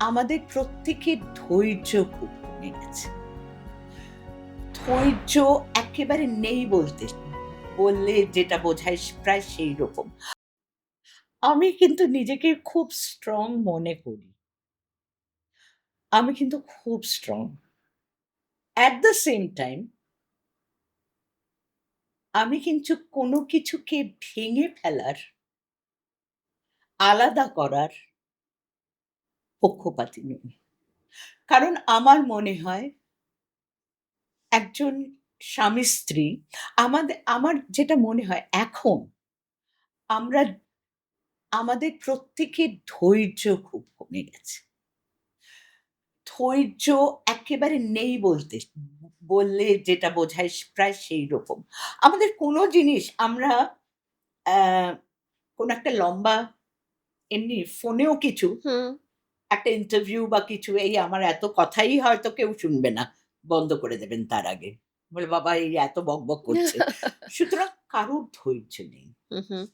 আমাদের প্রত্যেকের ধৈর্য খুব কমে গেছে। ধৈর্য একেবারে নেই বললে যেটা বোঝায় প্রায় সেই রকম। আমি কিন্তু নিজেকে খুব স্ট্রং মনে করি। আমি কিন্তু খুব strong. At the same time আমি কিন্তু কোনো কিছুকে ভেঙে ফেলার, আলাদা করার পক্ষপাতী নই। কারণ আমার মনে হয় একজন স্বামী-স্ত্রী আমার যেটা মনে হয় এখন আমরা আমাদের প্রত্যেকের ধৈর্য খুব কমে গেছে। ধৈর্য একেবারে নেই বললে যেটা বোঝায় প্রায় সেই রকম। আমাদের কোনো জিনিস আমরা অ্যা কোনো একটা লম্বা এমনি ফোনেও কিছু হুম। একটা ইন্টারভিউ বা কিছু এই আমার এত কথাই হয়তো কেউ শুনবে না। বন্ধ করে দেবেন তার আগে। বলে বাবা এই এত বকবক করছে। সুতরাং কারোর ধৈর্য নেই। হু, হু।